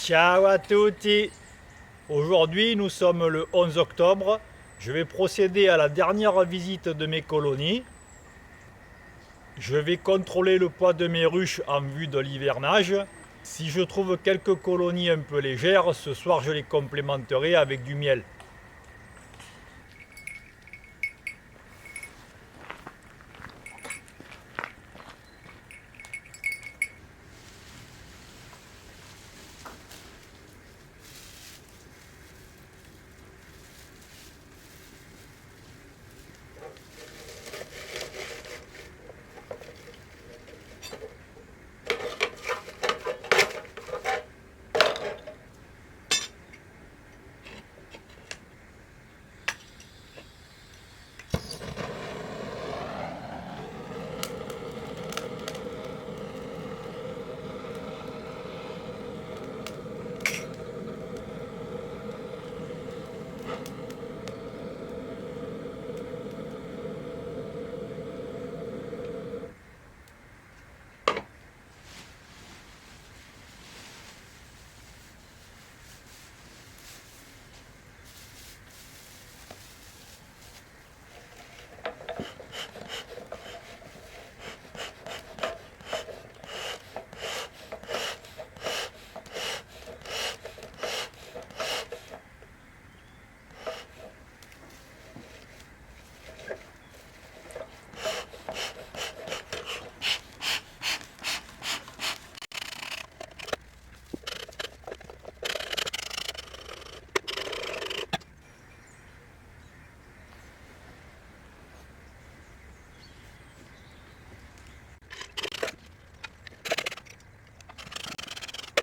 Ciao à tutti! Aujourd'hui, nous sommes le 11 octobre. Je vais procéder à la dernière visite de mes colonies. Je vais contrôler le poids de mes ruches en vue de l'hivernage. Si je trouve quelques colonies un peu légères, ce soir je les complémenterai avec du miel.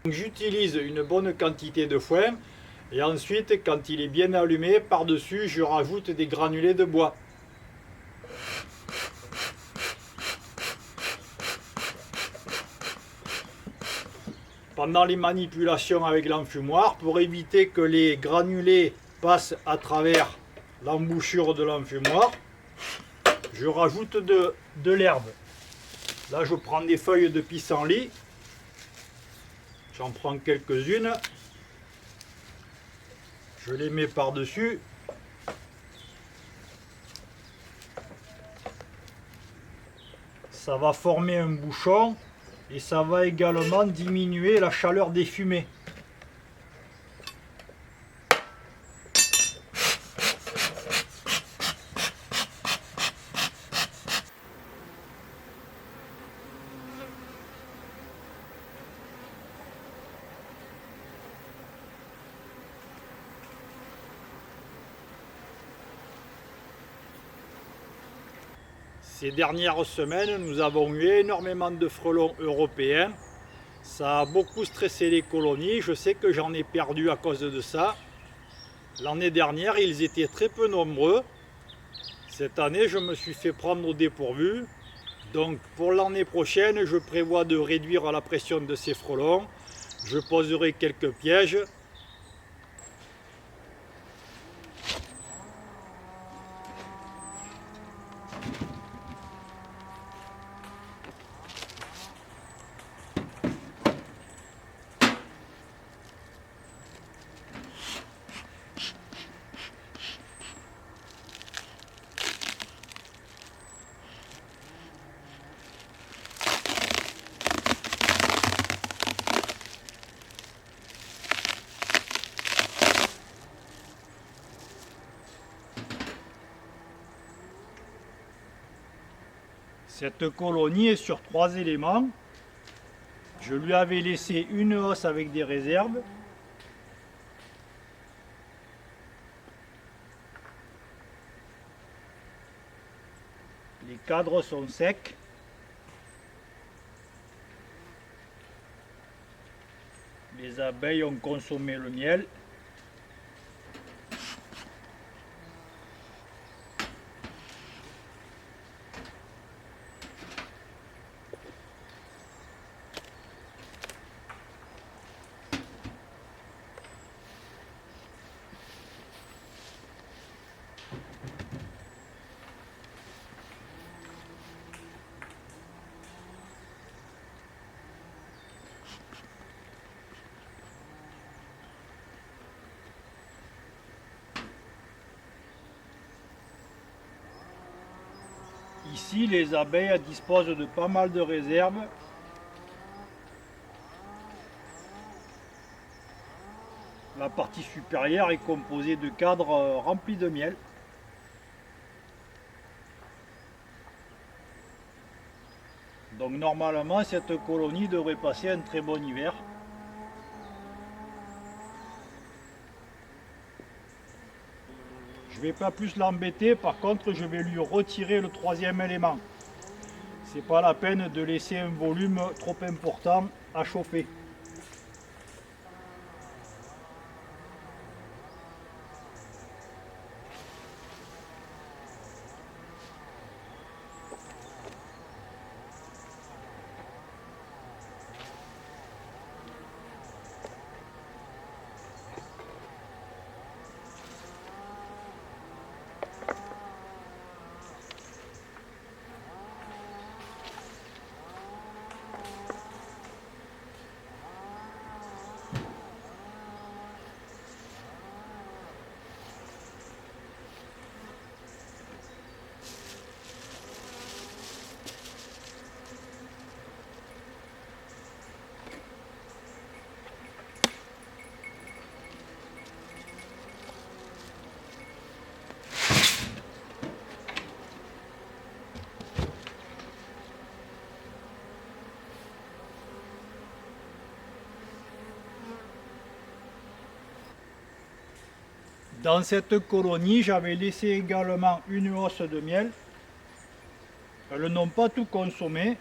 J'utilise une bonne quantité de foin et ensuite, quand il est bien allumé, par-dessus, je rajoute des granulés de bois. Pendant les manipulations avec l'enfumoir, pour éviter que les granulés passent à travers l'embouchure de l'enfumoir, je rajoute de l'herbe. Là, je prends des feuilles de pissenlit. J'en prends quelques-unes. Je les mets par-dessus. Ça va former un bouchon et ça va également diminuer la chaleur des fumées. Ces dernières semaines, nous avons eu énormément de frelons européens. Ça a beaucoup stressé les colonies. Je sais que j'en ai perdu à cause de ça. L'année dernière, ils étaient très peu nombreux. Cette année, je me suis fait prendre au dépourvu. Donc pour l'année prochaine, je prévois de réduire la pression de ces frelons. Je poserai quelques pièges. Cette colonie est sur 3 éléments. Je lui avais laissé une hausse avec des réserves. Les cadres sont secs. Les abeilles ont consommé le miel. Ici, les abeilles disposent de pas mal de réserves. La partie supérieure est composée de cadres remplis de miel. Donc normalement, cette colonie devrait passer un très bon hiver. Je ne vais pas plus l'embêter, par contre je vais lui retirer le troisième élément. C'est pas la peine de laisser un volume trop important à chauffer. Dans cette colonie, j'avais laissé également une hausse de miel. Elles n'ont pas tout consommé.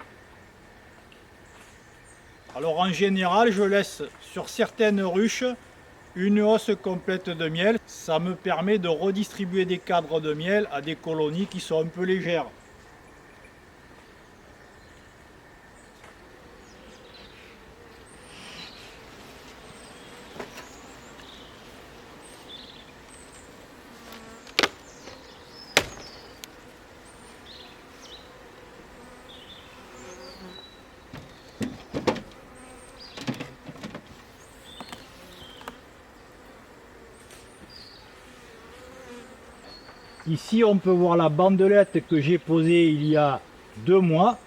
Alors en général, je laisse sur certaines ruches une hausse complète de miel. Ça me permet de redistribuer des cadres de miel à des colonies qui sont un peu légères. Ici, on peut voir la bandelette que j'ai posée il y a 2 mois.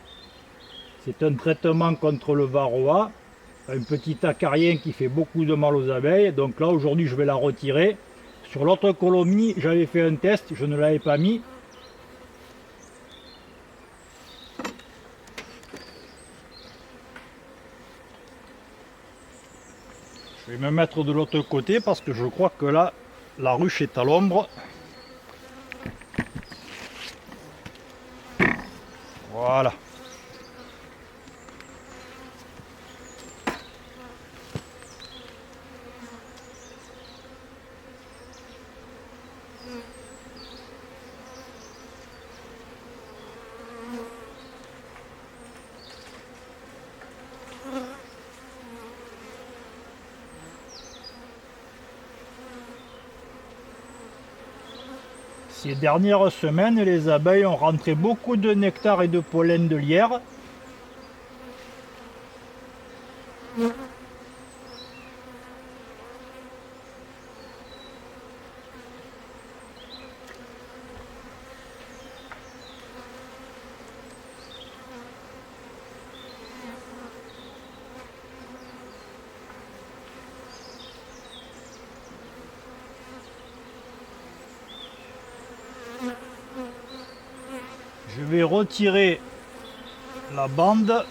C'est un traitement contre le varroa, un petit acarien qui fait beaucoup de mal aux abeilles. Donc là, aujourd'hui, je vais la retirer. Sur l'autre colonie, j'avais fait un test, je ne l'avais pas mis. Je vais me mettre de l'autre côté parce que je crois que là, la ruche est à l'ombre. Voilà. Ces dernières semaines, les abeilles ont rentré beaucoup de nectar et de pollen de lierre. Je vais retirer la bande.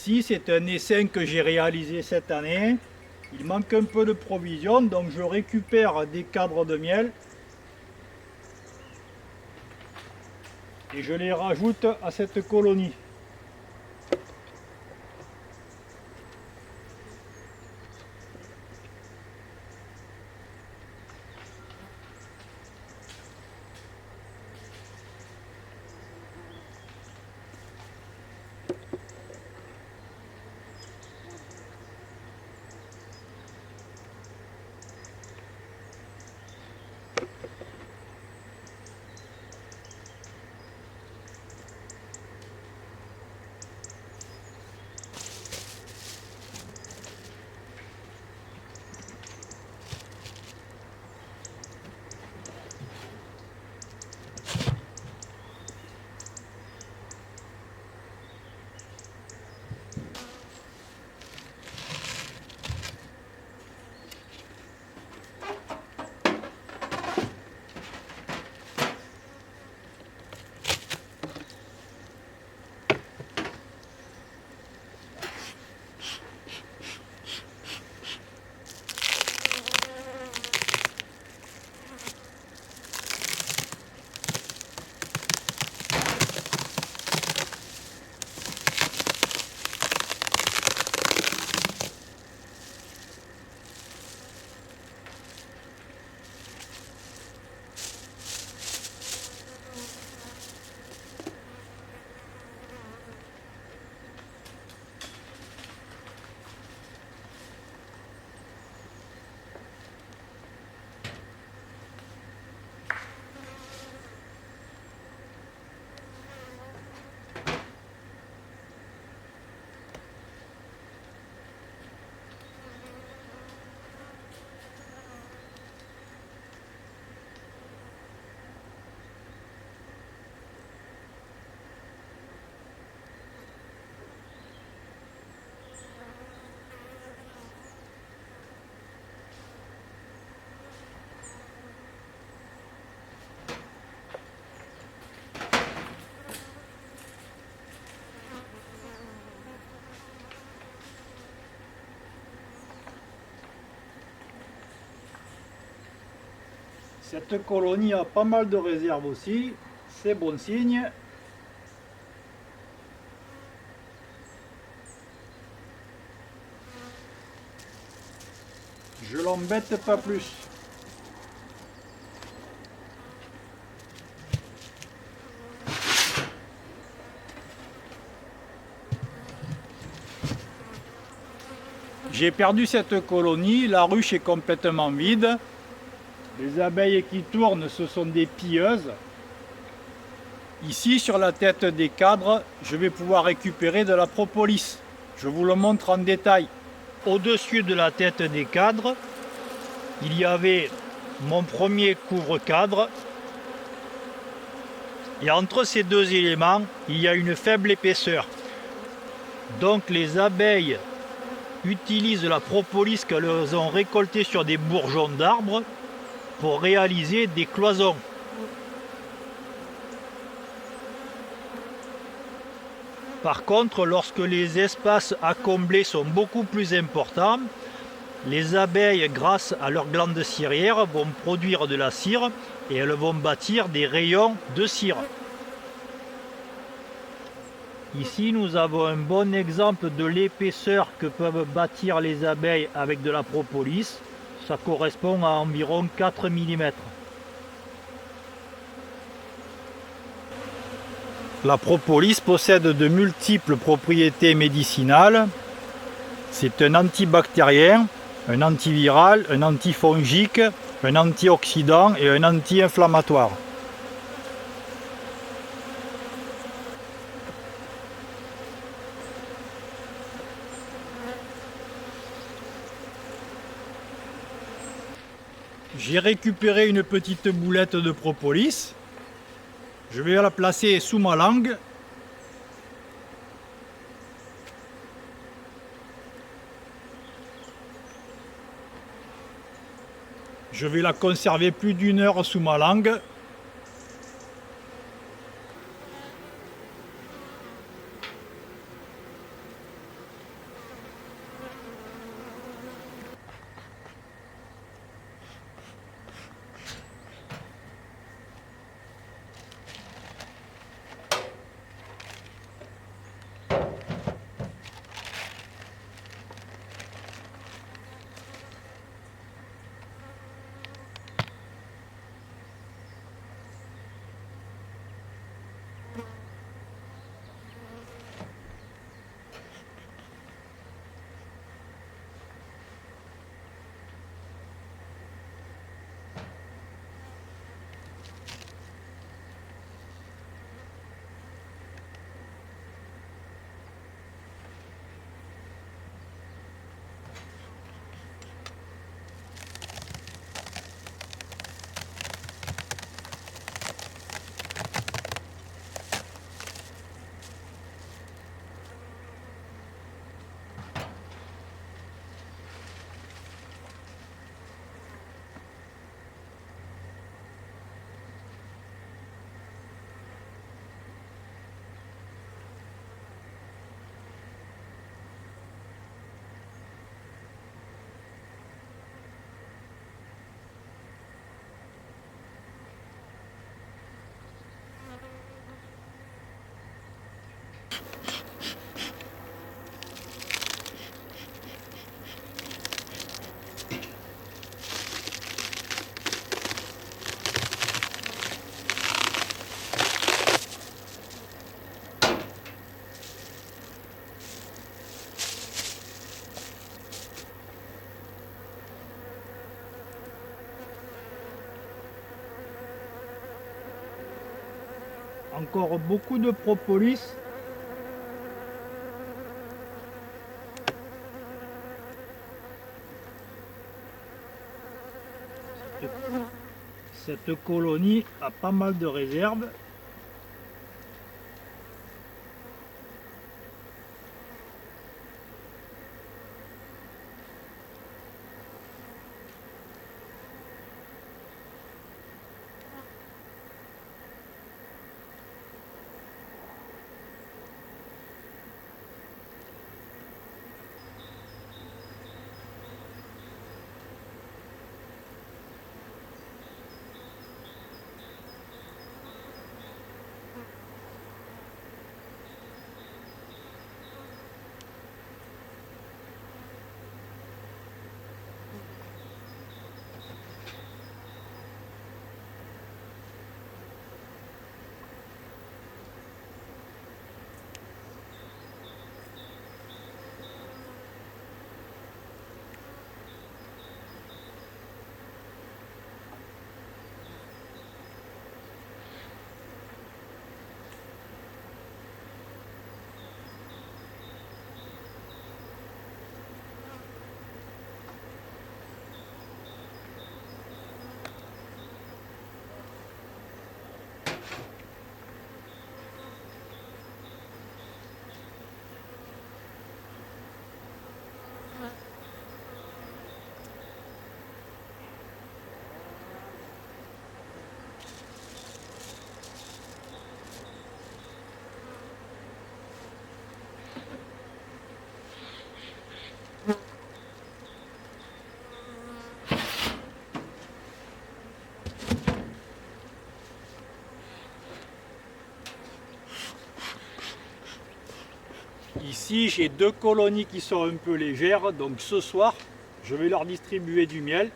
Ici, c'est un essaim que j'ai réalisé cette année. Il manque un peu de provisions, donc je récupère des cadres de miel et je les rajoute à cette colonie. Cette colonie a pas mal de réserves aussi, c'est bon signe. Je l'embête pas plus. J'ai perdu cette colonie, la ruche est complètement vide. Les abeilles qui tournent, ce sont des pilleuses. Ici, sur la tête des cadres, je vais pouvoir récupérer de la propolis. Je vous le montre en détail. Au-dessus de la tête des cadres, il y avait mon premier couvre-cadre. Et entre ces deux éléments, il y a une faible épaisseur. Donc les abeilles utilisent la propolis qu'elles ont récoltée sur des bourgeons d'arbres pour réaliser des cloisons. Par contre, lorsque les espaces à combler sont beaucoup plus importants, les abeilles, grâce à leurs glandes cirières, vont produire de la cire et elles vont bâtir des rayons de cire. Ici, nous avons un bon exemple de l'épaisseur que peuvent bâtir les abeilles avec de la propolis. Ça correspond à environ 4 mm. La propolis possède de multiples propriétés médicinales. C'est un antibactérien, un antiviral, un antifongique, un antioxydant et un anti-inflammatoire. J'ai récupéré une petite boulette de propolis. Je vais la placer sous ma langue. Je vais la conserver plus d'1 heure sous ma langue. encore beaucoup de propolis. Cette colonie a pas mal de réserves. Ici, j'ai deux colonies qui sont un peu légères, donc ce soir, je vais leur distribuer du miel.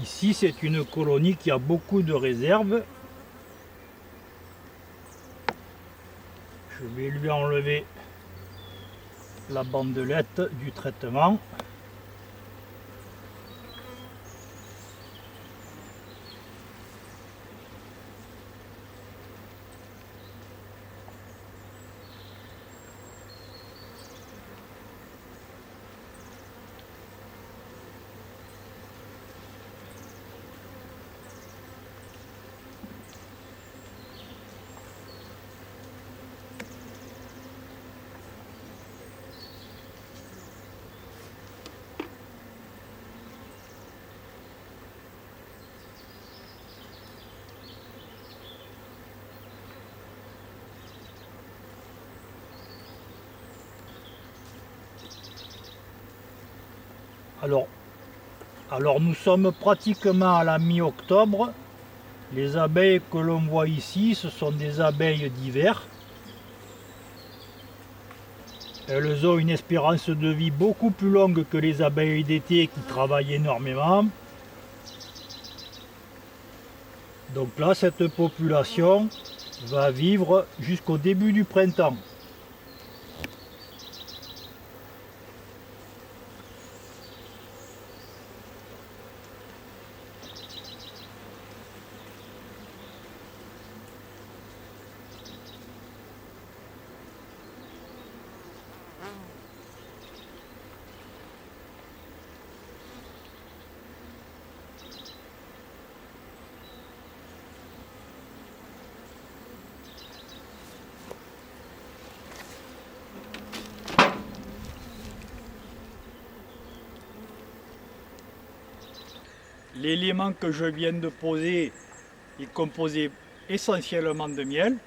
Ici, c'est une colonie qui a beaucoup de réserves. Je vais lui enlever la bandelette du traitement. Alors, alors nous sommes pratiquement à la mi-octobre. Les abeilles que l'on voit ici, ce sont des abeilles d'hiver. Elles ont une espérance de vie beaucoup plus longue que les abeilles d'été qui travaillent énormément. Donc là, cette population va vivre jusqu'au début du printemps. L'élément que je viens de poser est composé essentiellement de miel.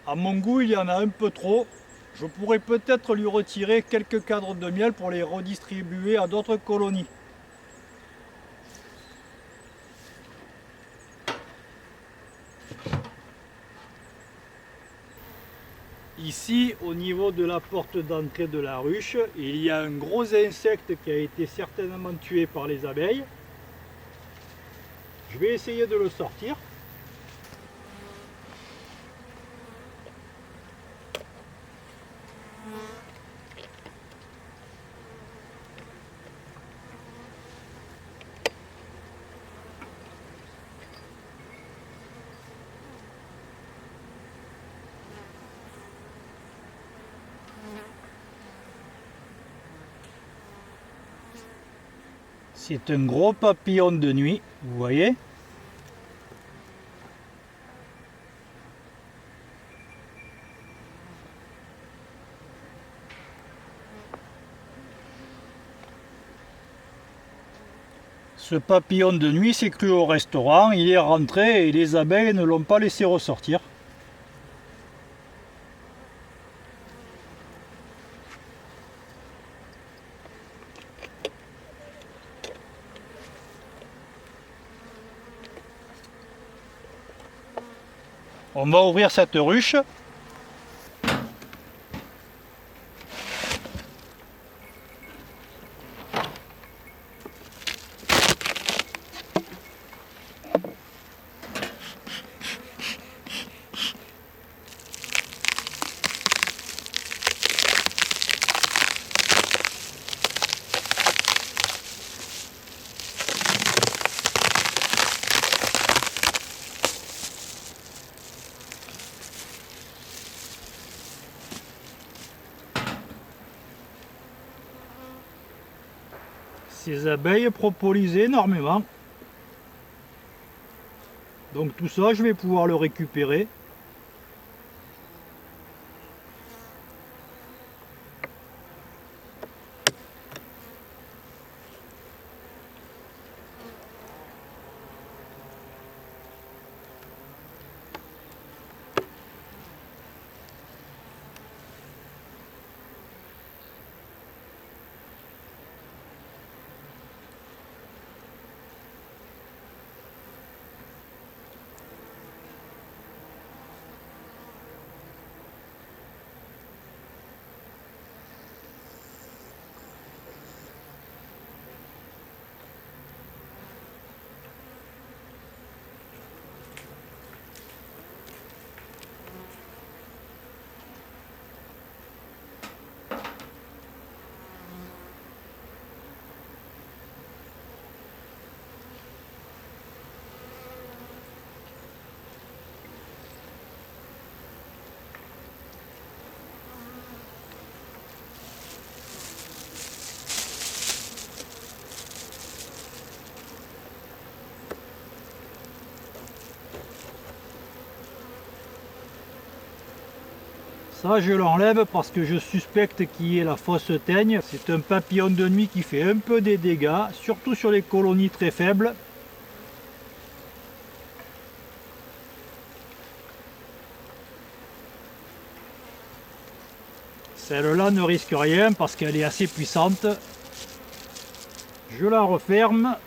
À mon goût, il y en a un peu trop. Je pourrais peut-être lui retirer quelques cadres de miel pour les redistribuer à d'autres colonies. Ici, au niveau de la porte d'entrée de la ruche, il y a un gros insecte qui a été certainement tué par les abeilles. Je vais essayer de le sortir. C'est un gros papillon de nuit, vous voyez. Ce papillon de nuit s'est cru au restaurant, il est rentré et les abeilles ne l'ont pas laissé ressortir. On va ouvrir cette ruche. Ces abeilles propolisent énormément. Donc tout ça, je vais pouvoir le récupérer. Ça, je l'enlève parce que je suspecte qu'il y ait la fausse teigne. C'est un papillon de nuit qui fait un peu des dégâts, surtout sur les colonies très faibles. Celle-là ne risque rien parce qu'elle est assez puissante. Je la referme.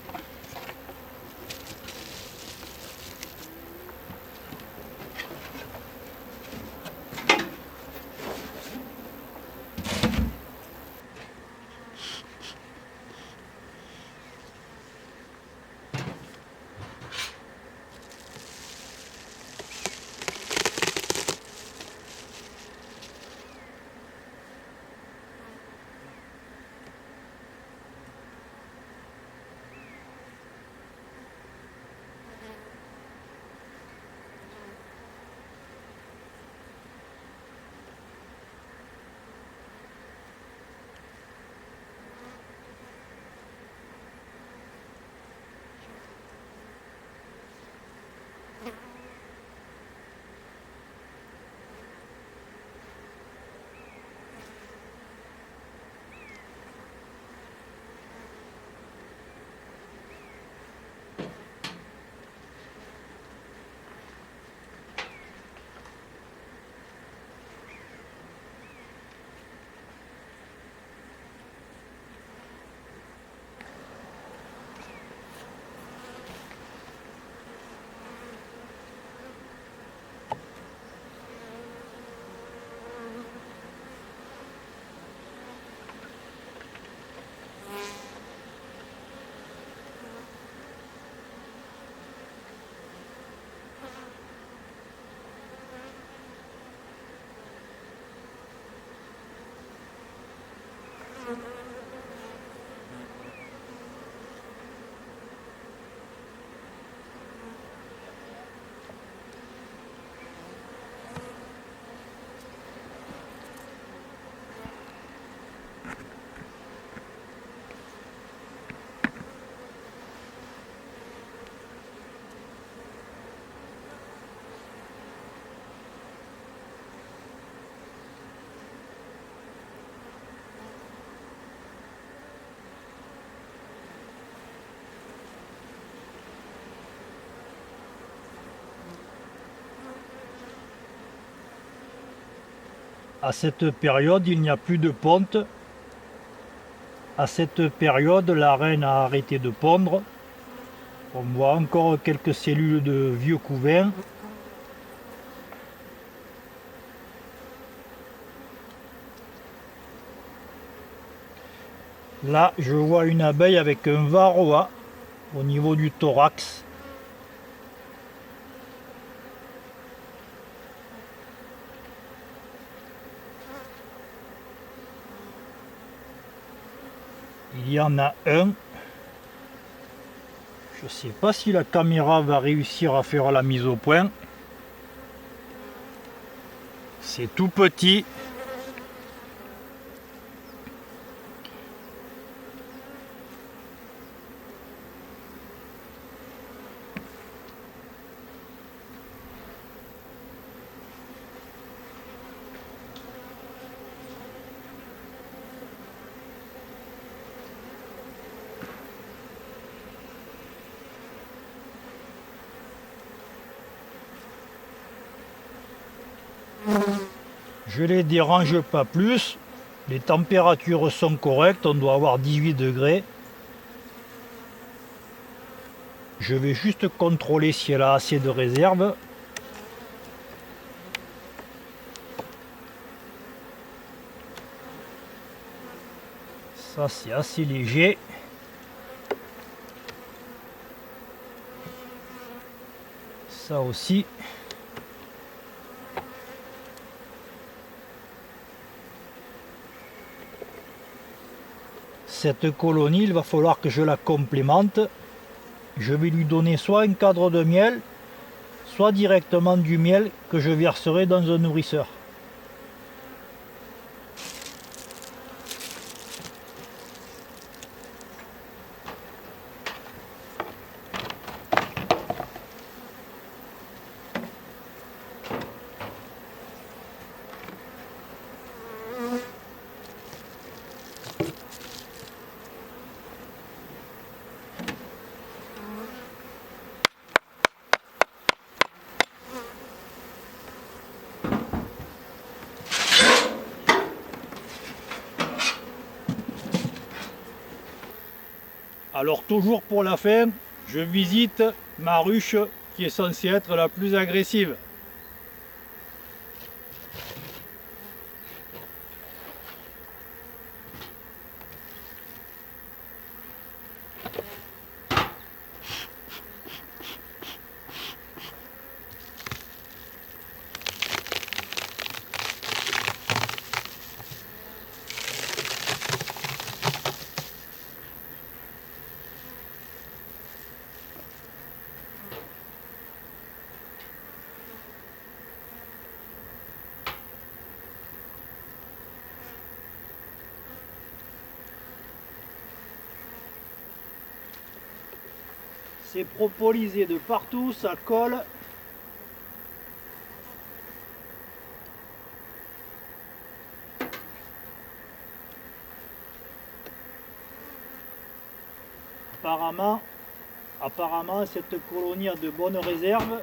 À cette période, il n'y a plus de ponte. À cette période, la reine a arrêté de pondre. On voit encore quelques cellules de vieux couvains. Là, je vois une abeille avec un varroa au niveau du thorax. Il y en a un. Je ne sais pas si la caméra va réussir à faire la mise au point. C'est tout petit. Je les dérange pas plus. Les températures sont correctes, on doit avoir 18 degrés. Je vais juste contrôler si elle a assez de réserve. Ça, c'est assez léger. Ça aussi. Cette colonie, il va falloir que je la complémente. Je vais lui donner soit un cadre de miel, soit directement du miel que je verserai dans un nourrisseur. Alors toujours pour la fin, je visite ma ruche qui est censée être la plus agressive. C'est propolisé de partout, ça colle. Apparemment, cette colonie a de bonnes réserves.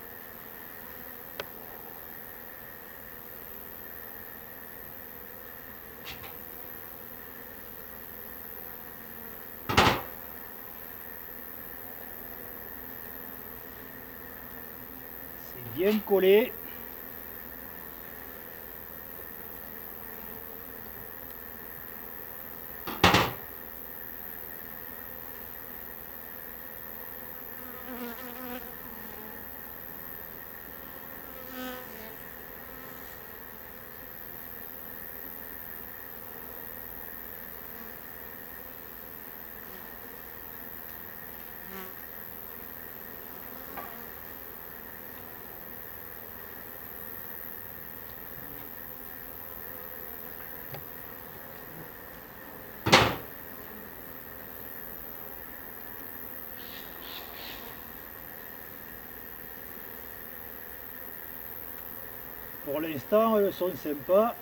C'est bien collé. Pour l'instant, elles sont sympas.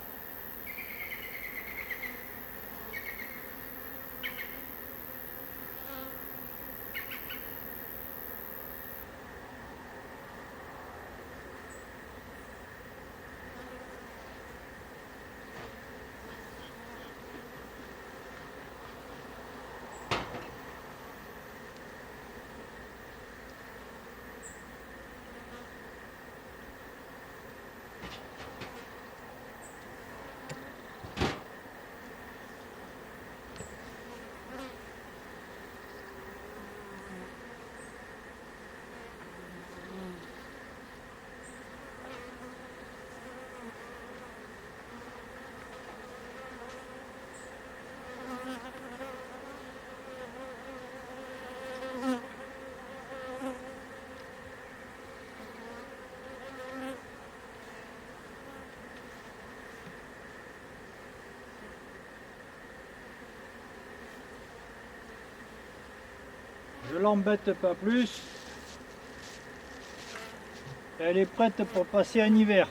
Je l'embête pas plus. Elle est prête pour passer un hiver.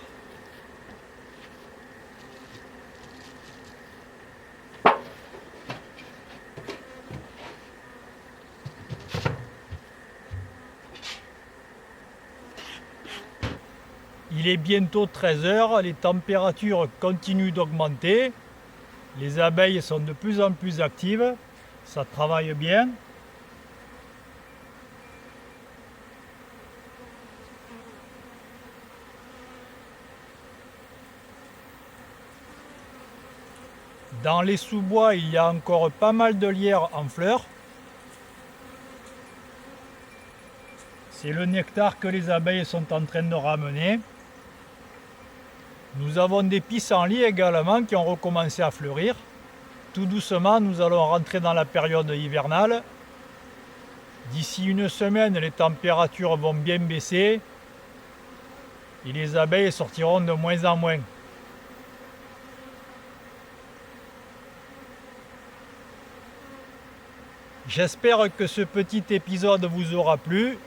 Il est bientôt 13 h, les températures continuent d'augmenter. Les abeilles sont de plus en plus actives, ça travaille bien. Dans les sous-bois, il y a encore pas mal de lierre en fleurs. C'est le nectar que les abeilles sont en train de ramener. Nous avons des pissenlits également qui ont recommencé à fleurir. Tout doucement, nous allons rentrer dans la période hivernale. D'ici une semaine, les températures vont bien baisser et les abeilles sortiront de moins en moins. J'espère que ce petit épisode vous aura plu.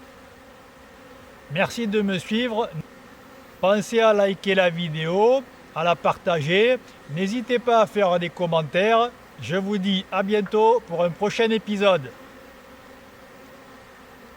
Merci de me suivre. Pensez à liker la vidéo, à la partager. N'hésitez pas à faire des commentaires. Je vous dis à bientôt pour un prochain épisode.